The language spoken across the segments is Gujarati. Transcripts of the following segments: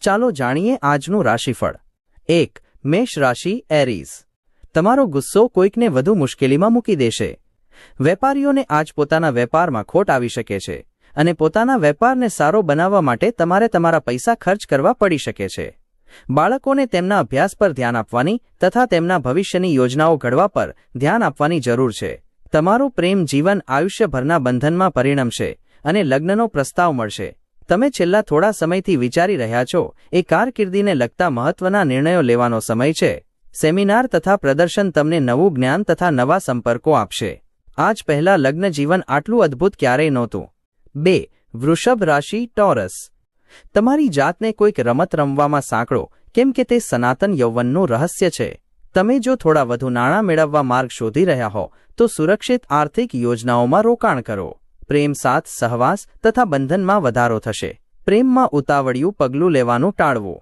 ચાલો જાણીએ આજનું રાશિફળ। 1. મેષ રાશિ એરીઝ। તમારો ગુસ્સો કોઈકને વધુ મુશ્કેલીમાં મૂકી દેશે। વેપારીઓને આજ પોતાના વેપારમાં ખોટ આવી શકે છે અને પોતાના વેપારને સારો બનાવવા માટે તમારે તમારા પૈસા ખર્ચ કરવા પડી શકે છે। બાળકોને તેમના અભ્યાસ પર ધ્યાન આપવાની તથા તેમના ભવિષ્યની યોજનાઓ ઘડવા પર ધ્યાન આપવાની જરૂર છે। તમારું પ્રેમ જીવન આયુષ્યભરના બંધનમાં પરિણમશે અને લગ્નનો પ્રસ્તાવ મળશે। તમે છેલ્લા થોડા સમયથી વિચારી રહ્યા છો એ કારકિર્દીને લગતા મહત્વના નિર્ણયો લેવાનો સમય છે। સેમિનાર તથા પ્રદર્શન તમને નવું જ્ઞાન તથા નવા સંપર્કો આપશે। આજ પહેલા લગ્ન જીવન આટલું અદ્ભુત ક્યારેય નહોતું। 2. વૃષભ રાશિ ટોરસ। તમારી જાતને કોઈક રમત રમવામાં સાંકળો કેમ કે તે સનાતન યૌવનનું રહસ્ય છે। તમે જો થોડા વધુ નાણાં મેળવવા માર્ગ શોધી રહ્યા હો તો સુરક્ષિત આર્થિક યોજનાઓમાં રોકાણ કરો। પ્રેમ સાથ સહવાસ તથા બંધનમાં વધારો થશે। પ્રેમમાં ઉતાવળિયું પગલું લેવાનું ટાળવું।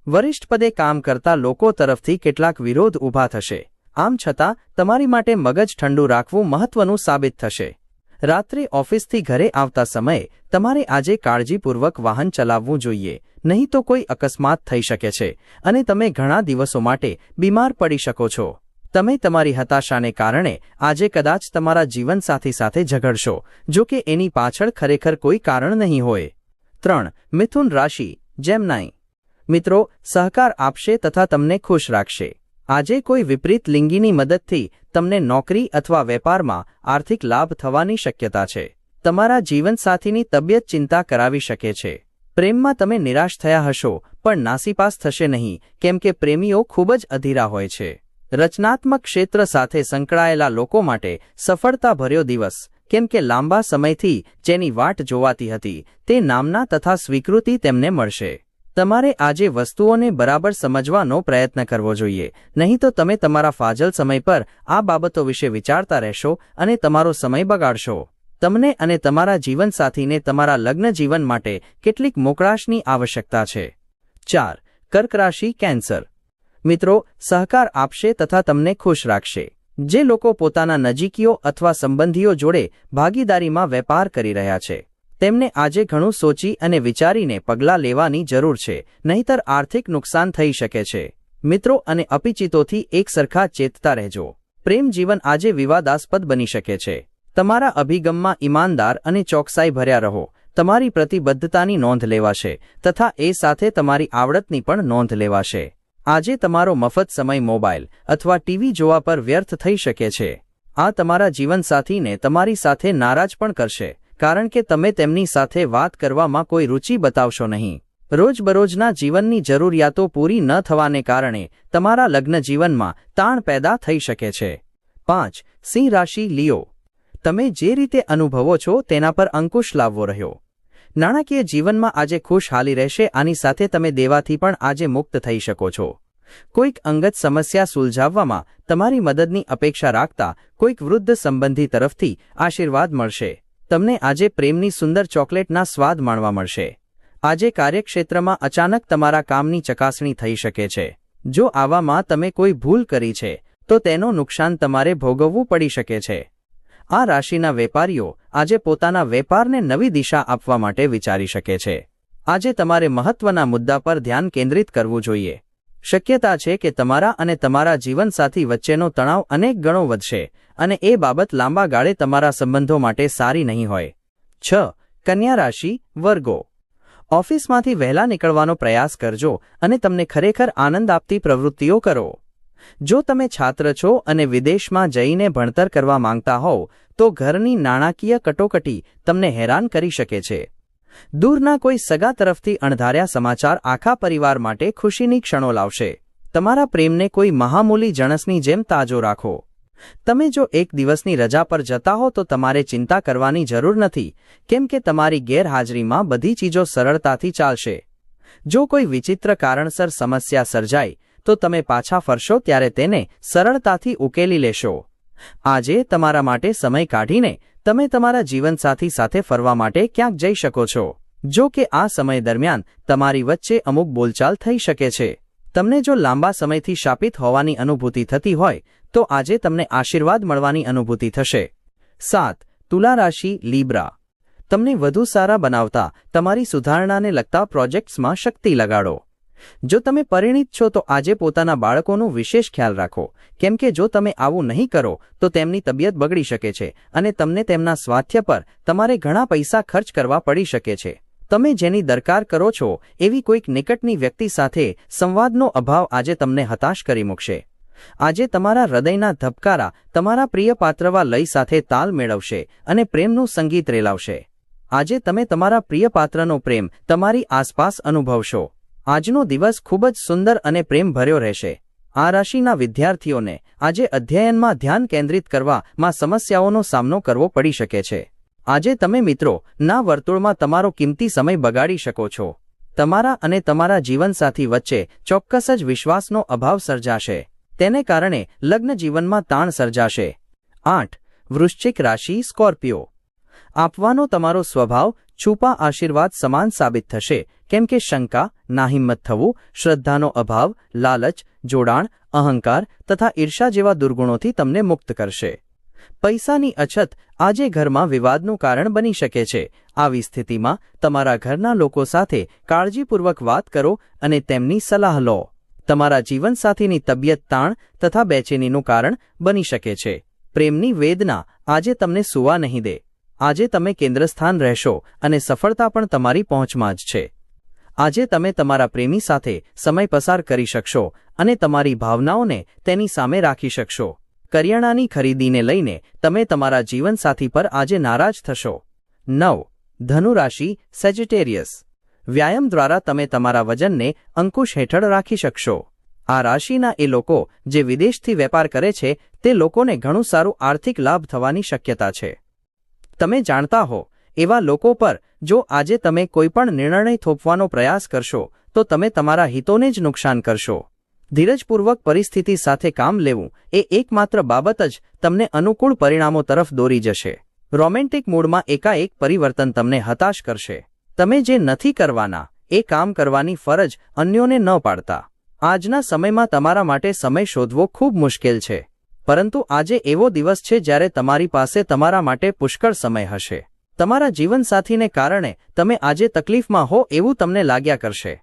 વરિષ્ઠ પદે કામ કરતા લોકો તરફથી કેટલાક વિરોધ ઊભા થશે। આમ છતાં તમારી માટે મગજ ઠંડુ રાખવું મહત્વનું સાબિત થશે। રાત્રે ઓફિસથી ઘરે આવતા સમયે તમારે આજે કાળજીપૂર્વક વાહન ચલાવવું જોઈએ, નહીં તો કોઈ અકસ્માત થઈ શકે છે અને તમે ઘણા દિવસો માટે બીમાર પડી શકો છો। તમે તમારી હતાશાને કારણે આજે કદાચ તમારા જીવનસાથી સાથે ઝઘડશો, જો કે એની પાછળ ખરેખર કોઈ કારણ નહીં હોય। 3. મિથુન રાશિ જેમનાઈ। મિત્રો સહકાર આપશે તથા તમને ખુશ રાખશે। આજે કોઈ વિપરીત લિંગીની મદદથી તમને નોકરી અથવા વેપારમાં આર્થિક લાભ થવાની શક્યતા છે। તમારા જીવનસાથીની તબિયત ચિંતા કરાવી શકે છે। પ્રેમમાં તમે નિરાશ થયા હશો પણ નાસીપાસ થશે નહીં કેમ કે પ્રેમીઓ ખૂબ જ અધીરા હોય છે। રચનાત્મક ક્ષેત્ર સાથે સંકળાયેલા લોકો માટે સફળતાભર્યો દિવસ, કેમ કે લાંબા સમયથી જેની વાટ જોવાતી હતી તે નામના તથા સ્વીકૃતિ તેમને મળશે। તમારે આજે વસ્તુઓને બરાબર સમજવાનો પ્રયત્ન કરવો જોઈએ, નહીં તો તમે તમારા ફાજલ સમય પર આ બાબતો વિશે વિચારતા રહેશો અને તમારો સમય બગાડશો। તમને અને તમારા જીવનસાથીને તમારા લગ્ન જીવન માટે કેટલીક મોકળાશની આવશ્યકતા છે। 4. કર્ક રાશિ કેન્સર। મિત્રો સહકાર આપશે તથા તમને ખુશ રાખશે। જે લોકો પોતાના નજીકીઓ અથવા સંબંધીઓ જોડે ભાગીદારીમાં વેપાર કરી રહ્યા છે તેમને આજે ઘણું સોચી અને વિચારીને પગલાં લેવાની જરૂર છે, નહીંતર આર્થિક નુકસાન થઈ શકે છે। મિત્રો અને અપિચિતોથી એક સરખા ચેતતા રહેજો। પ્રેમ જીવન આજે વિવાદાસ્પદ બની શકે છે। તમારા અભિગમમાં ઈમાનદાર અને ચોકસાઈ ભર્યા રહો। તમારી પ્રતિબદ્ધતાની નોંધ લેવાશે તથા એ સાથે તમારી આવડતની પણ નોંધ લેવાશે। આજે તમારો મફત સમય મોબાઈલ અથવા ટીવી જોવા પર વ્યર્થ થઈ શકે છે। આ તમારા જીવનસાથીને તમારી સાથે નારાજ પણ કરશે કારણ કે તમે તેમની સાથે વાત કરવામાં કોઈ રુચિ બતાવશો નહીં। રોજબરોજના જીવનની જરૂરિયાતો પૂરી ન થવાને કારણે તમારા લગ્ન જીવનમાં તાણ પેદા થઈ શકે છે। 5. સિંહ રાશિ લિયો। તમે જે રીતે અનુભવો છો તેના પર અંકુશ લાવવો રહ્યો। નાણાકીય જીવનમાં આજે ખુશહાલી રહેશે। આની સાથે તમે દેવાથી પણ આજે મુક્ત થઈ શકો છો। કોઈક અંગત સમસ્યા સુલઝાવવામાં તમારી મદદની અપેક્ષા રાખતા કોઈક વૃદ્ધ સંબંધી તરફથી આશીર્વાદ મળશે। તમને આજે પ્રેમની સુંદર ચોકલેટના સ્વાદ માણવા મળશે। આજે કાર્યક્ષેત્રમાં અચાનક તમારા કામની ચકાસણી થઈ શકે છે। જો આવામાં તમે કોઈ ભૂલ કરી છે તો તેનું નુકસાન તમારે ભોગવવું પડી શકે છે। આ રાશિના વેપારીઓ આજે પોતાના વેપારને નવી દિશા આપવા માટે વિચારી શકે છે। આજે તમારે મહત્વના મુદ્દા પર ધ્યાન કેન્દ્રિત કરવું જોઈએ। શક્યતા છે કે તમારા અને તમારા જીવનસાથી વચ્ચેનો તણાવ અનેક ગણો વધશે અને એ બાબત લાંબા ગાળે તમારા સંબંધો માટે સારી નહીં હોય। 6. કન્યા રાશિ વર્ગો। ઓફિસમાંથી વહેલા નીકળવાનો પ્રયાસ કરજો અને તમને ખરેખર આનંદ આપતી પ્રવૃત્તિઓ કરો। જો તમે છાત્ર છો અને વિદેશમાં જઈને ભણતર કરવા માંગતા હોવ તો ઘરની નાણાકીય કટોકટી તમને હેરાન કરી શકે છે। દૂરના કોઈ સગા તરફથી અણધાર્યા સમાચાર આખા પરિવાર માટે ખુશીની ક્ષણો લાવશે। તમારા પ્રેમને કોઈ મહામૂલી જણસની જેમ તાજો રાખો। તમે જો એક દિવસની રજા પર જતા હો તો તમારે ચિંતા કરવાની જરૂર નથી કેમ કે તમારી ગેરહાજરીમાં બધી ચીજો સરળતાથી ચાલશે। જો કોઈ વિચિત્ર કારણસર સમસ્યા સર્જાય તો તમે પાછા ફરશો ત્યારે તેને સરળતાથી ઉકેલી લેશો। આજે તમારા માટે સમય કાઢીને તમે તમારા જીવનસાથી સાથે ફરવા માટે ક્યાંક જઈ શકો છો। જો કે આ સમય દરમિયાન તમારી વચ્ચે અમુક બોલચાલ થઈ શકે છે। તમને જો લાંબા સમયથી શાપિત હોવાની અનુભૂતિ થતી હોય તો આજે તમને આશીર્વાદ મળવાની અનુભૂતિ થશે। 7. તુલા રાશિ લીબ્રા। તમને વધુ સારા બનાવતા તમારી સુધારણાને લગતા પ્રોજેક્ટ્સમાં શક્તિ લગાડો. જો તમે પરિણીત છો તો આજે પોતાના બાળકોનો વિશેષ ખ્યાલ રાખો, કેમ કે જો તમે આવું નહીં કરો તો તેમની તબિયત બગડી શકે છે અને તમને તેમના સ્વાસ્થ્ય પર તમારે ઘણા પૈસા ખર્ચ કરવા પડી શકે છે. તમે જેની દરકાર કરો છો એવી કોઈક નિકટની વ્યક્તિ સાથે સંવાદનો અભાવ આજે તમને હતાશ કરી મૂકશે. આજે તમારા હૃદયના ધબકારા તમારા પ્રિય પાત્રવા લય સાથે તાલ મેળવશે અને પ્રેમનું સંગીત રેલાવશે. આજે તમે તમારા પ્રિય પાત્રનો પ્રેમ તમારી આસપાસ અનુભવશો. આજનો દિવસ ખૂબ જ સુંદર અને પ્રેમભર્યો રહેશે. આ રાશિના વિદ્યાર્થીઓને આજે અધ્યયનમાં ધ્યાન કેન્દ્રિત કરવામાં સમસ્યાઓનો સામનો કરવો પડી શકે છે. આજે તમે મિત્રોના વર્તુળમાં તમારો કિંમતી સમય બગાડી શકો છો. તમારા અને તમારા જીવનસાથી વચ્ચે ચોક્કસ જ વિશ્વાસનો અભાવ સર્જાશે. તેને કારણે લગ્ન જીવનમાં તાણ સર્જાશે. 8. વૃશ્ચિક રાશિ સ્કોર્પિયો. આપવાનો તમારો સ્વભાવ છુપા આશીર્વાદ સમાન સાબિત થશે, કેમ કે શંકા, નાહિંમત થવું, શ્રદ્ધાનો અભાવ, લાલચ, જોડાણ, અહંકાર તથા ઈર્ષા જેવા દુર્ગુણોથી તમને મુક્ત કરશે. પૈસાની અછત આજે ઘરમાં વિવાદનું કારણ બની શકે છે. આવી સ્થિતિમાં તમારા ઘરના લોકો સાથે કાળજીપૂર્વક વાત કરો અને તેમની સલાહ લો. તમારા જીવનસાથીની તબિયત તાણ તથા બેચેનીનું કારણ બની શકે છે. પ્રેમની વેદના આજે તમને સૂવા નહીં દે. આજે તમે કેન્દ્રસ્થાન રહેશો અને સફળતા પણ તમારી પહોંચમાં જ છે. આજે તમે તમારા પ્રેમી સાથે સમય પસાર કરી શકશો અને તમારી ભાવનાઓને તેની સામે રાખી શકશો. કરિયાણાની ખરીદીને લઈને તમે તમારા જીવનસાથી પર આજે નારાજ થશો. 9. ધનુ રાશિ સેજિટેરિયસ. વ્યાયામ દ્વારા તમે તમારા વજનને અંકુશ હેઠળ રાખી શકશો. આ રાશિના એ લોકો જે વિદેશથી વેપાર કરે છે તે લોકોને ઘણું સારું આર્થિક લાભ થવાની શક્યતા છે. તમે જાણતા હો એવા લોકો પર જો આજે તમે કોઈપણ નિર્ણય થોપવાનો પ્રયાસ કરશો તો તમે તમારા હિતોને જ નુકસાન કરશો. ધીરજપૂર્વક પરિસ્થિતિ સાથે કામ લેવું એ એકમાત્ર બાબત જ તમને અનુકૂળ પરિણામો તરફ દોરી જશે. રોમેન્ટિક મૂડમાં એકાએક પરિવર્તન તમને હતાશ કરશે. તમે જે નથી કરવાના એ કામ કરવાની ફરજ અન્યોને ન પાડતા. આજના સમયમાં તમારા માટે સમય શોધવો ખૂબ મુશ્કેલ છે, પરંતુ આજે એવો દિવસ છે જ્યારે તમારી પાસે તમારા માટે પુષ્કળ સમય હશે. તમારા જીવનસાથીને કારણે તમે આજે તકલીફમાં હો એવું તમને લાગ્યા કરશે.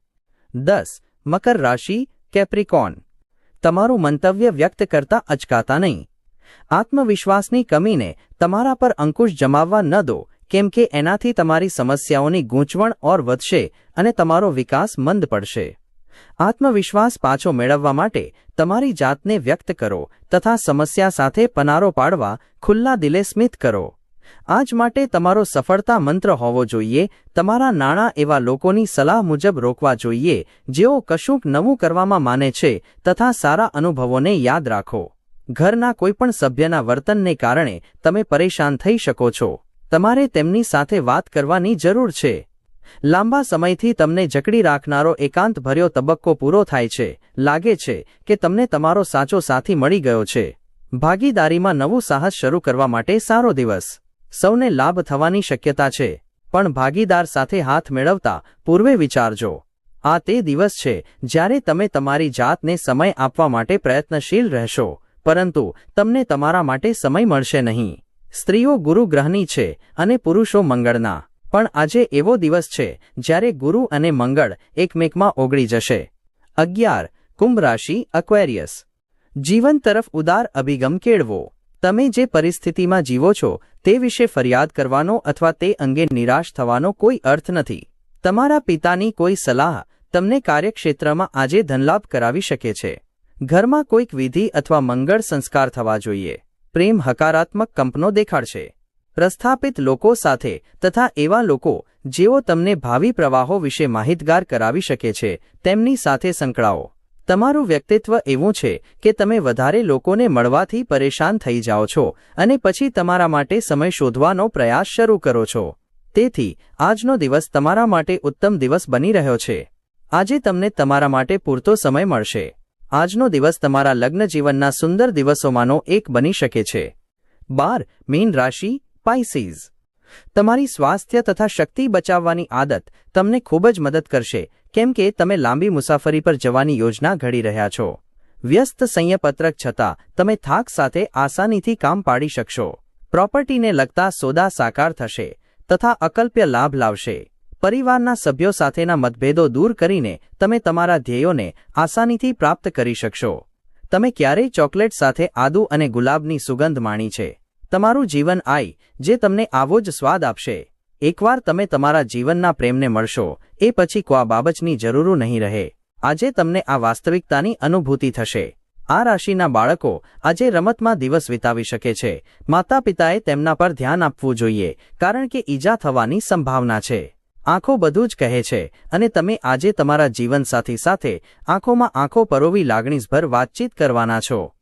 10. મકર રાશિ કેપ્રિકોર્ન. તમારું મંતવ્ય વ્યક્ત કરતા અચકાતા નહીં. આત્મવિશ્વાસની કમીને તમારા પર અંકુશ જમાવવા ન દો, કેમ કે એનાથી તમારી સમસ્યાઓની ગૂંચવણ ઓર વધશે અને તમારો વિકાસ મંદ પડશે. આત્મવિશ્વાસ પાછો મેળવવા માટે તમારી જાતને વ્યક્ત કરો તથા સમસ્યા સાથે પનારો પાડવા ખુલ્લા દિલે સ્મિત કરો. આજ માટે તમારો સફળતા મંત્ર હોવો જોઈએ: તમારા નાણાં એવા લોકોની સલાહ મુજબ રોકવા જોઈએ જેઓ કશુંક નવું કરવામાં માને છે તથા સારા અનુભવોને યાદ રાખો. ઘરના કોઈપણ સભ્યના વર્તનને કારણે તમે પરેશાન થઈ શકો છો. તમારે તેમની સાથે વાત કરવાની જરૂર છે. લાંબા સમયથી તમને જકડી રાખનારો એકાંતભર્યો તબક્કો પૂરો થાય છે. લાગે છે કે તમને તમારો સાચો સાથી મળી ગયો છે. ભાગીદારીમાં નવું સાહસ શરૂ કરવા માટે સારો દિવસ. સૌને લાભ થવાની શક્યતા છે, પણ ભાગીદાર સાથે હાથ મેળવતા પૂર્વે વિચારજો. આ તે દિવસ છે જ્યારે તમે તમારી જાતને સમય આપવા માટે પ્રયત્નશીલ રહેશો, પરંતુ તમને તમારા માટે સમય મળશે નહીં. સ્ત્રીઓ ગુરુ ગ્રહની છે અને પુરુષો મંગળના, પણ આજે એવો દિવસ છે જ્યારે ગુરુ અને મંગળ એકમેકમાં ઓગળી જશે. 11. કુંભ રાશિ એક્વેરિયસ. જીવન તરફ ઉદાર અભિગમ કેળવો. તમે જે પરિસ્થિતિમાં જીવો છો તે વિશે ફરિયાદ કરવાનો અથવા તે અંગે નિરાશ થવાનો કોઈ અર્થ નથી. તમારા પિતાની કોઈ સલાહ તમને કાર્યક્ષેત્રમાં આજે ધનલાભ કરાવી શકે છે. ઘરમાં કોઈક વિધિ અથવા મંગળ સંસ્કાર થવા જોઈએ. પ્રેમ હકારાત્મક કંપનો દેખાડશે. પ્રસ્થાપિત લોકો સાથે તથા એવા લોકો જેઓ તમને ભાવિ પ્રવાહો વિશે માહિતગાર કરાવી શકે છે તેમની સાથે સંકળાઓ. તમારું વ્યક્તિત્વ એવું છે કે તમે વધારે લોકોને મળવાથી પરેશાન થઈ જાઓ છો અને પછી તમારા માટે સમય શોધવાનો પ્રયાસ શરૂ કરો છો. તેથી આજનો દિવસ તમારા માટે ઉત્તમ દિવસ બની રહ્યો છે. આજે તમને તમારા માટે પૂરતો સમય મળશે. આજનો દિવસ તમારા લગ્ન જીવનના સુંદર દિવસોમાંનો એક બની શકે છે. 12. મીન રાશિ પાઇસીઝ. તમારી સ્વાસ્થ્ય તથા શક્તિ બચાવવાની આદત તમને ખૂબ જ મદદ કરશે, કેમ કે તમે લાંબી મુસાફરી પર જવાની યોજના ઘડી રહ્યા છો. વ્યસ્ત સંયપત્રક છતાં તમે થાક સાથે આસાનીથી કામ પાડી શકશો. પ્રોપર્ટીને લગતા સોદા સાકાર થશે. તથા અકલ્પ્ય લાભ લાવશે. પરિવારના સભ્યો સાથેના મતભેદો દૂર કરીને તમે તમારા ધ્યેયોને આસાનીથી પ્રાપ્ત કરી શકશો. તમે ક્યારેય ચોકલેટ સાથે આદુ અને ગુલાબની સુગંધ માણી છે? તમારું જીવન આઈ જે તમને આવો જ સ્વાદ આપશે. એકવાર તમે તમારા જીવનના પ્રેમને મળશો એ પછી કોઈ બાબતની જરૂર નહીં રહે. આજે તમને આ વાસ્તવિકતાની અનુભૂતિ થશે. આ રાશિના બાળકો આજે રમતમાં દિવસ વિતાવી શકે છે. માતા પિતાએ તેમના પર ધ્યાન આપવું જોઈએ કારણ કે ઈજા થવાની સંભાવના છે. આંખો બધું જ કહે છે અને તમે આજે તમારા જીવનસાથી સાથે આંખોમાં આંખો પરોવી લાગણીસભર વાતચીત કરવાના છો.